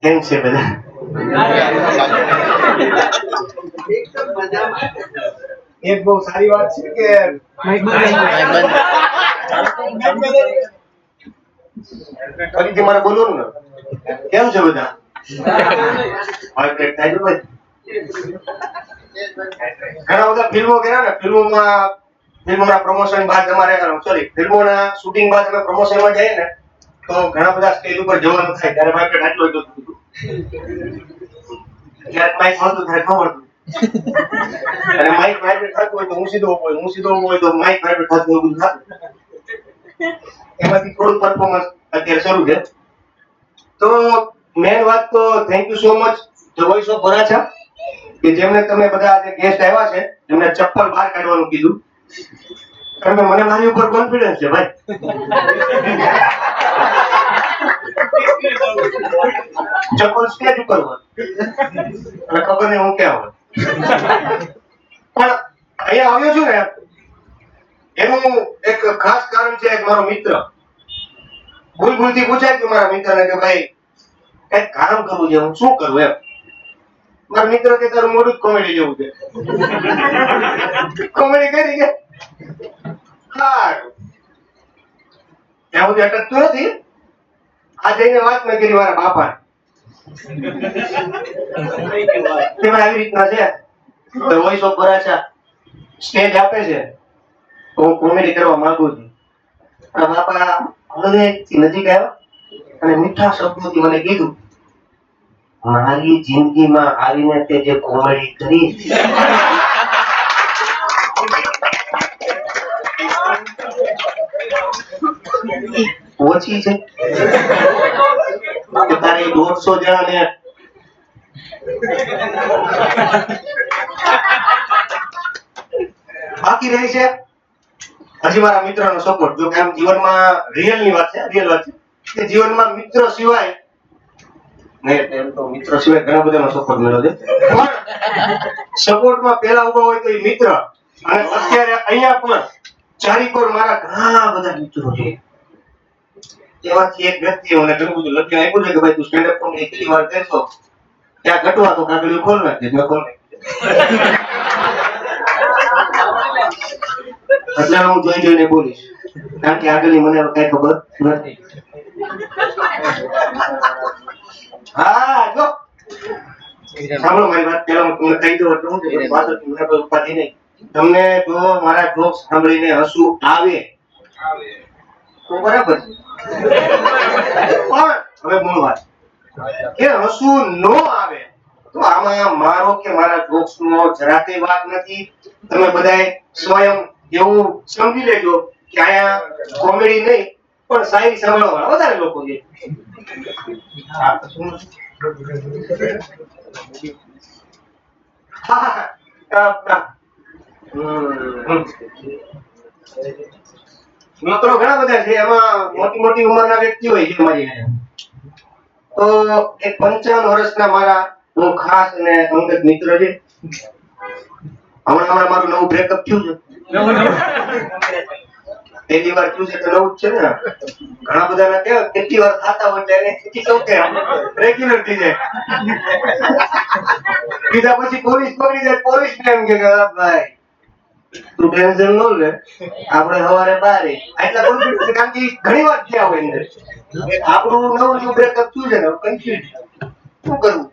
કેમ છે બધા? એક બહુ સારી વાત છે કે ફરીથી મારે બોલવાનું ને, કેમ છે બધા? ઘણા બધા ફિલ્મો કર્યા ને, ફિલ્મોના પ્રમોશન બાદ અમારે ફિલ્મોના શૂટિંગ બાદ અમે પ્રમોશનમાં જઈએ ને તો ઘણા બધા સ્ટેજ ઉપર જવાનું થાય ત્યારે માર્કેટ આટલું હતું ત્યારે માઇક મળતું ત્યારે ખબર અને માઇક વાઇબ્રેટ થતું હોય તો હું સીધો હોય તો માઇક વાઇબ્રેટ થતું હોય બધું થતું. એમાંથી થોડું પરફોર્મન્સ અત્યારે શરૂ છે. તો મેન વાત તો thank you so much the voice of Varachha કે જેમને તમે બધા આજે ગેસ્ટ આવ્યા છે એમને ચપ્પલ બહાર કાઢવાનું કીધું. કારણ કે મને મારી ઉપર કોન્ફિડન્સ છે ભાઈ. ચપ્પલ સ્ટેજ ઉપર હોય અને ખબર નહીં હું ક્યાં હોય. પણ અહીંયા આવ્યો છું ને એનું એક ખાસ કારણ છે. એક મારો મિત્ર ભૂલથી પૂછાય કે મારા મિત્રને કે ભાઈ કઈક કામ કરવું છે, હું શું કરું એમ. મારા મિત્ર કે તારું મોઢું જ કોમેડી જેવું છે. કોમેડી કરી કે ત્યાં સુધી અટકતું નથી. આ જઈને વાત મેં કરી મારા બાપા આવી રીતના છે વોઇસ ઓફ વરાછા સ્ટેજ આપે છે તો હું કોમેડી કરવા માંગુ છું. બાપા હૃદયથી નજીક આવ્યા અને મીઠા શબ્દોથી મને કીધું, મારી જિંદગીમાં આવીને તે જે કોમેડી કરી ઓછી છે કે તારે 150 જણાને બાકી રહી છે. હજી મારા મિત્રનો સપોર્ટ, જો કે આમ જીવનમાં રિયલ વાત છે કે જીવનમાં મિત્ર સિવાય એમ તો મિત્ર સિવાય ઘણા બધાનો સપોર્ટ મળ્યો છે. સપોર્ટમાં પેલા ઉભા હોય તો એ મિત્ર. અને અત્યારે અહીંયા પણ ચારીકોર મારા ઘણા બધા મિત્રો છે. એમાંથી એક વ્યક્તિ મને ઘણું બધું લખી આપ્યું છે કે ભાઈ તું સ્ટેન્ડ અપ કોમેડી કેટલી વાર કરશો, ત્યાં ઘટવા તો કાગળિયું ખોલ નાખજે. મેં ખોલ એટલે હું જોઈને બોલીશ કારણ કે આગળની મને કઈ ખબર નથી. હા જો સાંભળો મારી વાત. પેલા હું તમને કહી દઉં એટલે હું પાછળથી મને કોઈ ઉપાધિ નહીં. તમને જો મારા જોક સાંભળીને હસવું આવે તો બરાબર. પણ હવે મૂળ વાત કે હસવું ન આવે તો આમાં મારો કે મારા જોક્સ નો જરા કઈ વાત નથી. તમે બધાએ સ્વયં એવું સમજી લેજો કે આયા કોમેડી નહીં પણ શાયરી સાંભળવા વાળા વધારે લોકો છે. મિત્રો ઘણા બધા છે. એમાં મોટી ઉંમરના વ્યક્તિ હોય છે મારી. તો એક 55 વર્ષના મારા બહુ ખાસ અને અંગત મિત્ર છે. હમણાં મારું નવું બ્રેકઅપ થયું છે. પહેલી વાર થયું છે તો નવું જ છે ને. ઘણા બધાના કેવા કેટલી વાર થતા હોય એટલે એને રેગ્યુલર થઈ જાય. બીજા પછી પોલીસ પકડી જાય. પોલીસ ને એમ કે ભાઈ તું ટેન્શન ન લે, આપણે સવારે 12 આટલા કોન્ફિડન્સ કારણ કે ઘણી વાર થયા હોય અંદર. આપણું નવું બ્રેકઅપ થયું છે ને કન્ફ્યુઝ શું કરવું.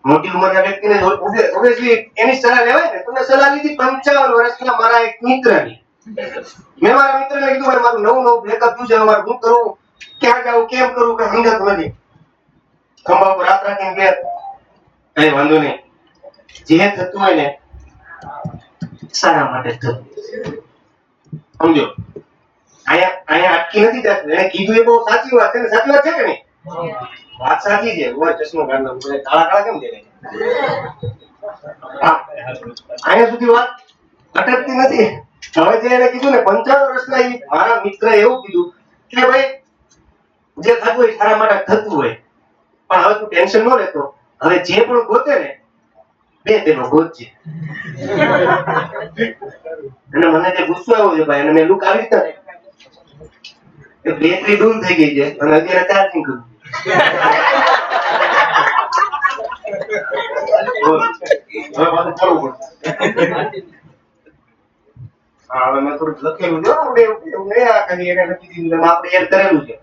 મોટી ઉંમરના વ્યક્તિને ઓબ્વિયસલી એની સલાહ લેવાય ને. તમને સલાહ લીધી 55 વર્ષના મારા એક મિત્રની. મેં મારા મિત્રને કીધું ભાઈ મારું નવું બ્રેકઅપ થયું છે, મારે શું કરવું, ક્યાં જાવું, કેમ કરવું કઈ સમજાતું નથી. ખંભા પર હાથ રાખીને કે કઈ વાંધો નહીં, જે થતું હોય ને સારા માટે થતું. સમજો અહીંયા અટકી નથી જતું. એને કીધું એ બહુ સાચી વાત છે ને. સાચી વાત છે કે નહીં? વાત સાચી છે. ચશ્મો કાઢો કાળા કેમ દેખાય? અહીંયા સુધી વાત અટકતી નથી. હવે જે એને કીધું ને 55 વર્ષના મારા મિત્ર એવું કીધું કે ભાઈ જે થતું હોય સારા માટે થતું હોય, પણ હવે તું ટેન્શન ન લેતો. હવે જે પણ ગોતે ને બે તેનો ગોતજે. અને મને જે ગુસ્સો આવ્યો છે ભાઈ, અને મેં લુક આવી રીતે બેટરી ડૂલ થઈ ગઈ છે અને અત્યારે ચાર્જિંગ કરું. હવે પાછું કરવું પડશે. હા, હવે મેં થોડુંક લખેલું છે આપણે એવું નહીં આ કરી એને લખી દીધું આપણે એડ કરેલું છે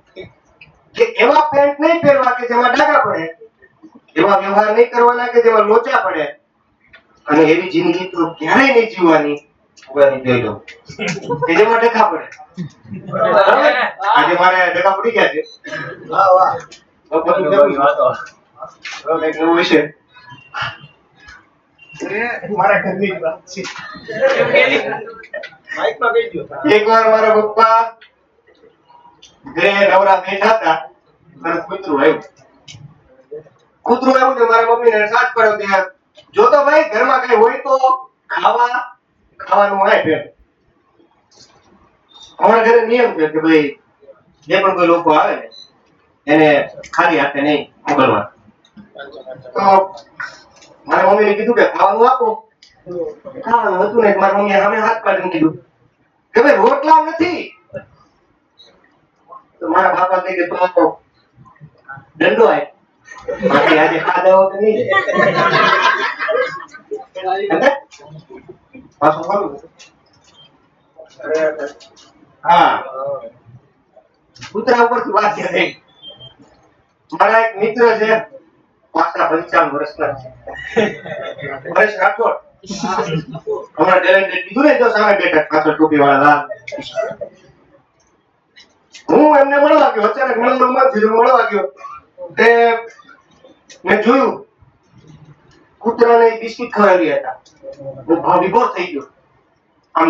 કે એવા પેન્ટ નહીં પહેરવા કે જેમાં ડાઘા પડે, એવા વ્યવહાર નહીં કરવાના કે જેમાં લોચા પડે, અને એવી જિંદગી તો ક્યારેય નહીં જીવવાની કે જેમાં ડખા પડે. આજે મારે ડખા પડી ગયા છે. વાહ વાહ, બધું કેવું એવું વિશે મારા ઘરની વાત છે. એકવાર મારા પપ્પા ઘરે નવરા બેઠા હતા, કૂતરું આવ્યું કે મારા મમ્મીને સાથ પડ્યો કે જો તો ભાઈ ઘરમાં કઈ હોય તો ખાવાનું હોય છે. અમારા ઘરે નિયમ છે કે ભાઈ જે પણ કોઈ લોકો આવે ને એને ખાલી હાથે નહીં મોકલવા. તો મારા મમ્મીને કીધું કે ખાવાનું આપો. ખાવાનું હતું ને મારા મમ્મીએ સામે હાથ પાડીને કીધું કે ભાઈ રોટલા નથી. તો મારા બાપા કહે કે તો દંડો આય બાકી આજે ખાધા વગર નહીં. પાછું ખરું. હા, કૂતરા ઉપરથી વાત છે. મારા એક મિત્ર છે, પાછા 55 વર્ષના છે, હરેશ રાઠોડ. હમણાં ટેલેન્ટેડ કીધું ને, જો સામે બેઠા પાછળ ટોપી વાળા. હું એમને મળવા ગયો, અચાનક મળવા ગયો તે મેં જોયું કૂતરાને બિસ્કિટ ખવડાવી હતા. હું વિભોર થઈ ગયો. આમ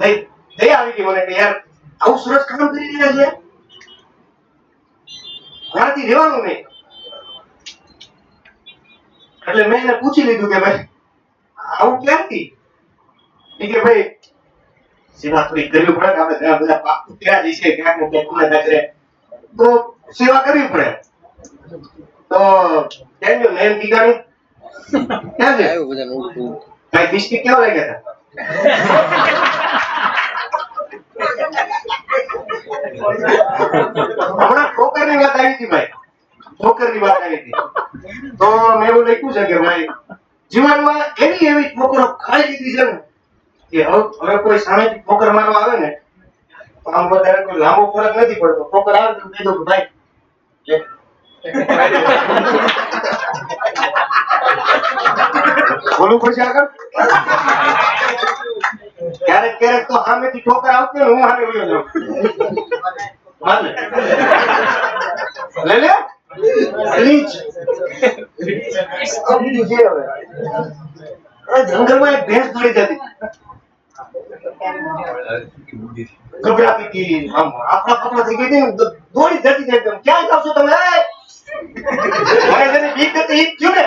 દયા આવી ગઈ મને કે યાર આવું સરસ કામ કરી રહ્યા છે, મારાથી રહેવાનું નહીં. એટલે મેં એને પૂછી લીધું કે ભાઈ આવું ક્યાંથી? કે ભાઈ સેવા થોડી કરવી પડે, આપણે ઘણા બધા પાપ ત્યાં જઈએ ક્યાંક ને ક્યાંક ગુનેગાર કરે તો સેવા કરવી પડે. તો કેમ જો નયન ટીકાણી ક્યાં છે? ભાઈ બિસ્કિટ કેવા લાગ્યા હતા? હમણાં ઠોકરની વાત આવી હતી ભાઈ, ઠોકરની વાત આવી હતી. તો મેં એવું લખ્યું છે કે ભાઈ જીવનમાં એવી ઠોકરો ખાઈ લીધી છે ને કે હવે કોઈ સામેથી ઠોકર મારવા આવે ને તો આમ વધારે કોઈ લાંબો ફરક નથી પડતો. ઠોકર આવે તો કહી દો કે ભાઈ બોલવું પડશે આગળ. ક્યારેક તો સામેથી ઠોકર આવતી હોય, હું સામે વયો જાઉં. લે લે પ્લીઝ. જંગલમાં એક ભેંસ દોડી જતી, ગભરાતી હતી, આમ આપણા પકડા થઈ ગઈ હતી, દોડી જતી હતી એકદમ. ક્યાં જાવ છો તમે? મને જેની બીક હતી ઈ જ થયું ને.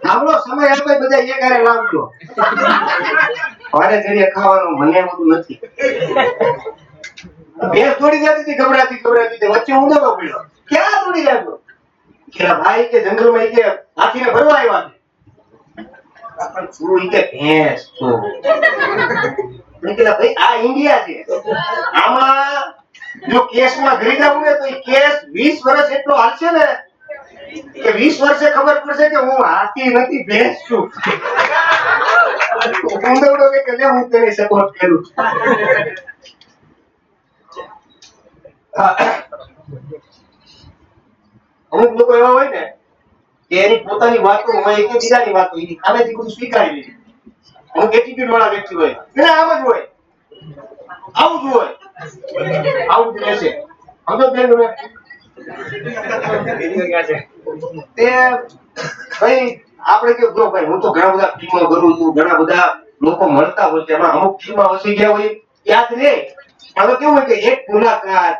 આપણો સમય આપણે બધા એક હારે લાવજો. વારે ઘડીએ ખાવાનું મને બધું નથી. ભેંસ દોડી જતી હતી, ગભરાતી વચ્ચે હું દોડો પડ્યો. ક્યાં દોડી જાતો? કે ભાઈ કે જંગલમાં કે હાથીને ભરવા આવ્યા છે. પણ તું કે ભેંસ છો. ભાઈ આ ઇન્ડિયા છે, આમાં જો કેસમાં ઘરી જાવું ને તો એ કેસ 20 વર્ષ એટલો હાલશે ને કે 20 વર્ષે ખબર પડશે કે હું હાથી નથી ભેંસ છું. ઊંધવડો કે લે હું તને સપોર્ટ કરું. અમુક લોકો એવા હોય ને કે એની પોતાની વાતો હોય કે બીજાની વાતો એની સામેથી બધું સ્વીકારી લે. અમુક એટીટ્યુડ વાળા વ્યક્તિ હોય એને આમ જ હોય, આવું જ હોય, આવું જ રહેશે. સમજો બેન તમે? તે ભાઈ આપણે કે જો ભાઈ હું તો ઘણા બધા ફિલ્મો કરું છું, ઘણા બધા લોકો મળતા હોય છે, એમાં અમુક ફિલ્મમાં વસી ગયા હોય યાદ રહે. હવે કેવું હોય કે એક મુલાકાત,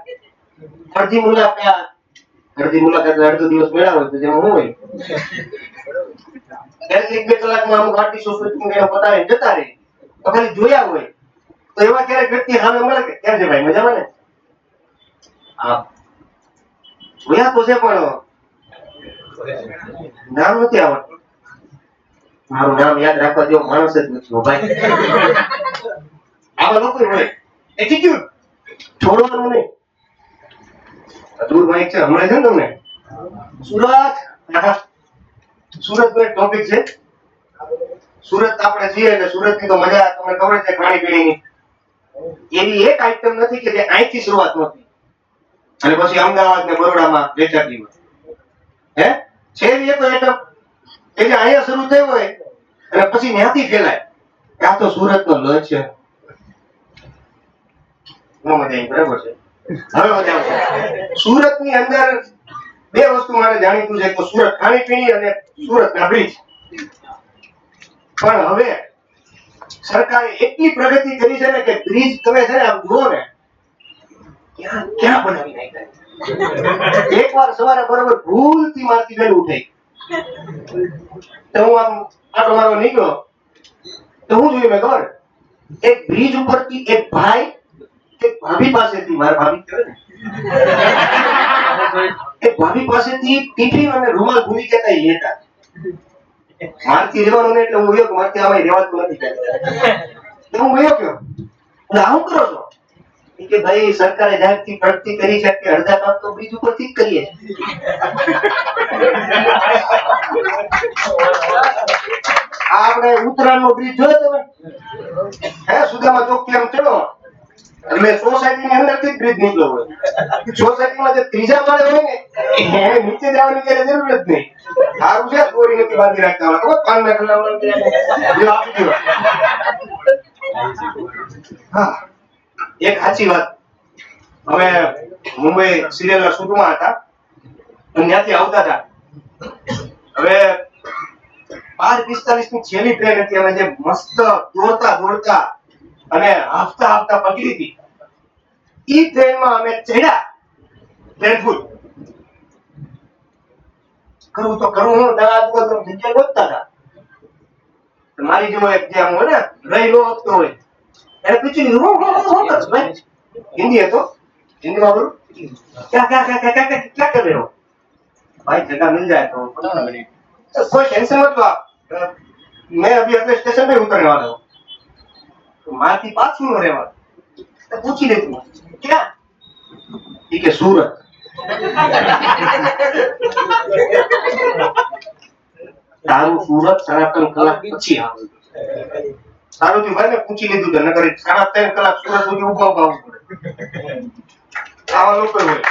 અડધી મુલાકાત અડધો દિવસ મેળા હોય તો જેમાં હું હોય એક બે કલાકમાં અમુક આર્ટિસ્ટો શૂટિંગ પતાવીને જતા રહે તો ખાલી જોયા હોય તો એવા ક્યારેક વ્યક્તિ સામે મળે કે કેમ છે ભાઈ મજામાં ને? હા જોયા તો છે પણ નામ નથી આવડતું. મારું નામ યાદ રાખવા જેવો માણસ જ નથી હો ભાઈ. આવા લોકો હોય એટીટ્યુડ છોડવાનું નહીં. દૂર માઇક છે હમણાં છે ને તમને સુરત. સુરત નો એક ટોપિક છે. સુરત આપણે છીએ એટલે સુરતની તો મજા તમને ખબર છે ખાણીપીણીની. એવી એક આઈટમ નથી કે જે અહીંથી શરૂઆત નહોતી અને પછી અમદાવાદ ને બરોડામાં વેચાતી હોય. હે છે એવી એક આઈટમ કે જે અહીંયા શરૂ થઈ હોય અને પછી ત્યાંથી ફેલાય. આ તો સુરતનો લોચ છે. ન મજા આવી બરાબર છે. હવે મજા આવશે. સુરતની અંદર બે વસ્તુ મારે જાણીતું છે, તો સુરત ખાણીપીણી અને સુરતના બ્રિજ. પણ હવે સરકારે એટલી પ્રગતિ કરી છે ને કે બ્રિજ તમે છે ને આમ જુઓ ને ક્યાં ક્યાં બનાવી નાખ્યા. એકવાર સવારે બરોબર ભૂલથી મારથી બેન ઉઠાઈ તો હું આમ આટો મારવા નીકળ્યો તો હું જોયું મેં ખબર એક બ્રિજ ઉપરથી એક ભાઈ એક ભાભી પાસેથી મારા ભાભી કહેવાય ને એક ભાભી પાસેથી ટિફિન અને રૂમાલ ભૂલી જતા લેતા. મારથી રહેવાનું ને એટલે હું ગયો મારથી આમાં રહેવાતું નથી તો હું ગયો કયો એટલે આવું કરો છો કે ભાઈ સરકારે જાહેરથી પ્રગતિ કરી છે કે અડધા કામ તો બ્રિજ ઉપરથી જ કરીએ. આપણે ઉત્તરાયણનો બ્રિજ જોયો તમે હે સુદામા ચોક થી આમ ચડો એટલે સોસાયટી ની અંદર થી બ્રિજ નીકળ્યો હોય. સોસાયટીમાં જે ત્રીજા માળે હોય ને એને નીચે જવાની કે જરૂર જ નહીં. સારું છે દોરી નથી બાંધી રાખતા હોય ખબર પાન ના કલાવવાનું આપી દો. હા એક સાચી વાત. હવે મુંબઈ સિરિયલના શૂટમાં હતા ત્યાંથી આવતા હતા. હવે 12:45 ની છેલ્લી ટ્રેન હતી અમે જે મસ્ત દોડતા દોડતા અને હાફતા હાફતા પકડી હતી. ઈ ટ્રેનમાં અમે ચડ્યા ટ્રેન ફૂલ કરવું તો કરવું હું દાદા જગ્યા ગોતતા હતા. મારી જેવો એક જે આમ હોય ને રહી લો આપતો હોય એને પૂછી લીધું હું કરશું ભાઈ. हिंदी है तो हिंदी में बोलो क्या क्या क्या क्या क्या क्या कर रहे हो भाई जगह मिल जाए तो 15 मिनट कोई टेंशन मत लो आप मैं अभी अगले स्टेशन पे उतरने वाला हूँ तो माथी पाछू नो रेवा तो पूछी लेती हूँ क्या ठीक है सूरत तारू सूरत 3.5 કલાક પછી આવે સારું થયું ભાઈ ને પૂછી લીધું તો નકર 3.5 કલાક સુરત સુધી ઉભા ઉભા આવવું પડે. આવા લોકો હોય.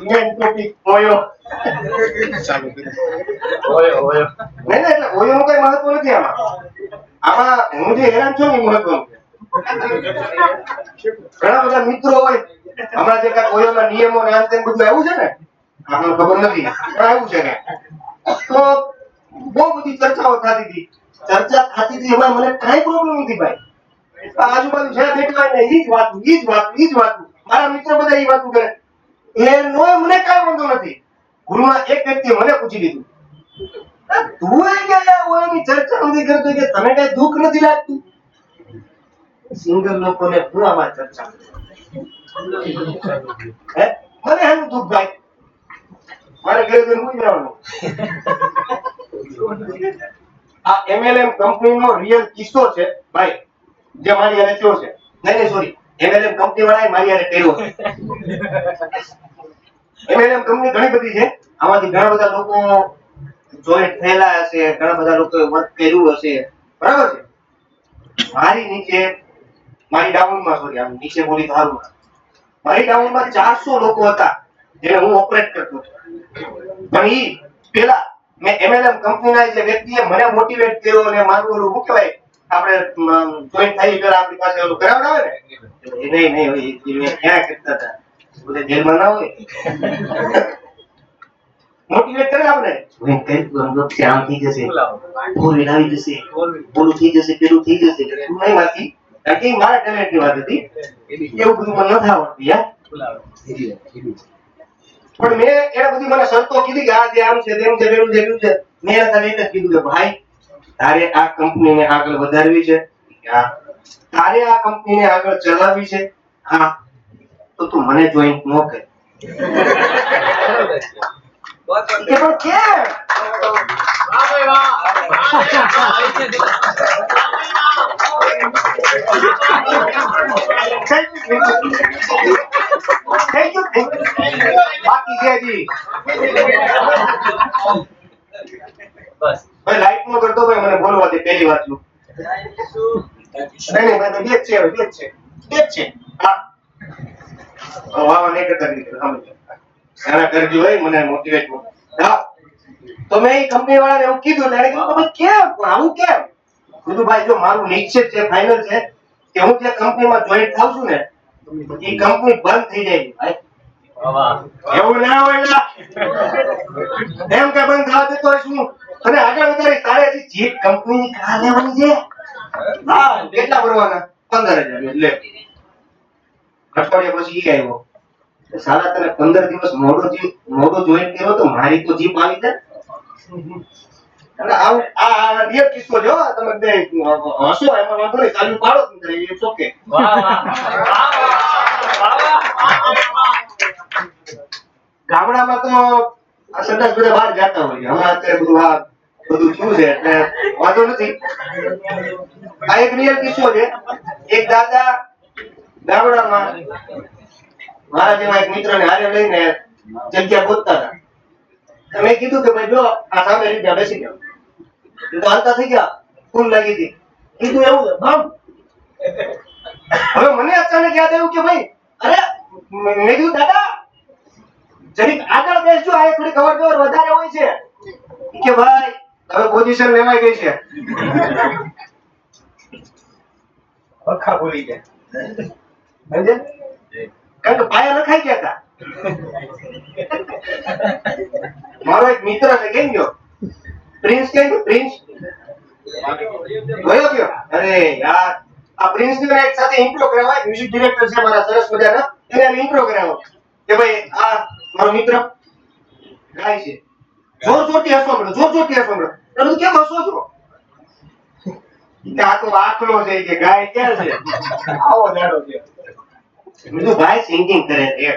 મેન ટોપિક ઓયો ઓયો નહીં એટલે ઓયો નું કઈ મહત્વ નથી આમાં. આમાં હું જે હેરાન છું ને મહત્વનું ઘણા બધા મિત્રો હોય હમણાં જે કાંઈક ઓયોના નિયમો ને આમ તેમ બધું આવ્યું છે ને આપણને ખબર નથી પણ આવ્યું છે ને તો બહુ બધી ચર્ચાઓ થતી હતી. ચર્ચા થતી હતી એમાં મને કાંઈ પ્રોબ્લેમ નથી ભાઈ. આજુબાજુ જ્યાં બેઠા હોય ને ઈ જ વાત મારા મિત્ર બધા ઈ વાતું કરે એનો મને કાંઈ વાંધો નથી. ગુરુમાં એક વ્યક્તિએ મને પૂછી લીધું તું એ ગયા ઓની ચર્ચા નથી કરતો કે તને કઈ દુઃખ નથી લાગતું. સિંગલ લોકોને હું આમાં ચર્ચા હે મને એનું દુઃખ ભાઈ મારે ઘરે ઘરે હું જવાનું. આ MLM કંપનીનો રિયલ કિસ્સો છે ભાઈ જે મારી યારે થયો છે. નહીં સોરી MLM કંપની વાળાએ મારી યારે કર્યો છે. MLM કંપની ઘણી બધી છે. આમાંથી ઘણા બધા લોકો જોઈન્ટ થયેલા હશે, ઘણા બધા લોકોએ વર્ક કર્યું હશે બરાબર છે. મારી નીચે મારી ડાઉનમાં સોરી આમ નીચે બોલી તો સારું મારી ડાઉનમાં 400 લોકો હતા જેને હું ઓપરેટ કરતો હતો. પણ ઈ પેલા મેં MLM કંપનીના જે વ્યક્તિએ મને મોટિવેટ કર્યો અને મારું ઓલું શું કહેવાય આપણે જોઈન્ટ થઈ પેલા આપણી પાસે ઓલું કરાવડાવે ને નહીં ક્યાં કરતા હતા બધે જેલમાં ના હોય મોટિવેટ કરે આપણે આમ થઈ જશે ફોર વ્હીલ આવી જશે બોલું થઈ જશે પેલું થઈ જશે શું નહીં માંથી કારણ કે મારા ટેલેન્ટની વાત હતી એવું બધું મને નથી આવડતું યાર. પણ મેં એને બધી મને શરતો કીધી કે આ જે આમ છે તેમ છે પેલું છે પેલું છે. મેં એને એક જ કીધું કે ભાઈ તારે આ કંપનીને આગળ વધારવી છે તારે આ કંપનીને આગળ ચલાવવી છે હા તો તું મને જોઈન્ટ ન કર. કે પણ કેમ? Thank you. બાકી છે હજી. બસ ભાઈ લાઈટ નો કરતો ભાઈ મને બોલવા દે પહેલી વાત નું. નહીં ભાઈ બે જ છે બે જ છે. હા. વાહ નહીં કરતા સમજો. સારા કરજો હોય મને મોટિવેટ કરો. હા. તો મેં એ કંપની વાળાને એવું કીધું એટલે એને કીધું કે કેમ આવું કેમ? કીધું ભાઈ જો મારું નિશ્ચિત છે ફાઇનલ છે કે હું જે કંપનીમાં જોઈન થાઉં છું ને એ કંપની બંધ થઈ જાય ભાઈ. એવું ના હોય ના એમ કે બંધ થવા દેતો હોય શું અને આગળ વધારી તારે હજી જે કંપની કાર લેવાની છે હા કેટલા ભરવાના 15,000 એટલે અઠવાડિયા પછી ઈ આવ્યો સાલા તને 15 દિવસ મોડો જોઈન કર્યો તો મારી તો જીપ આવી જાય અને આ રિયલ કિસ્સો જો તમે બે હસો એમાં વાંધો નહીં ચાલુ પાડો તમે ઇટ્સ ઓકે ગામડામાં તો આ સંદાસ બધા બહાર જતા હોય હમણાં અત્યારે બધું શું છે એટલે વાંધો નથી આ એક રિયલ કિસ્સો છે એક દાદા ગામડામાં મારા જેવા એક મિત્રને હારે લઈને જગ્યા ગોતતા હતા મેં કીધું કે ભાઈ જો આ સામે રીતે બેસી જાઓ તો હાલતા થઈ ગયા ફૂલ લાગી હતી કીધું એવું છે બમ હવે મને અચાનક યાદ આવ્યું કે ભાઈ અરે મેં કીધું દાદા જરીક આગળ બેસજો આ થોડી કવર વધારે હોય છે કે ભાઈ હવે પોઝિશન લેવાઈ ગઈ છે અખા ભૂલી ગયા સમજે કારણ કે પાયા લખાઈ ગયા હતા મારો એક મિત્ર છે કેમ ગયો પ્રિન્સ કેમ પ્રિન્સ ગયો અરે યાર આ પ્રિન્સ ને એક સાથે ઇન્ટ્રો કરાવાય મ્યુઝિક ડિરેક્ટર છે મારા સરસ મજાના એને ઇન્ટ્રો કરાવો કે ભાઈ આ મારો મિત્ર ગાય છે જોરથી હસવા મળો જોરથી હસવા મળો તમે કેમ હસો છો કે આ તો આખલો છે કે ગાય ક્યાં છે આવો દાડો છે બીજું ભાઈ સિંગિંગ કરે છે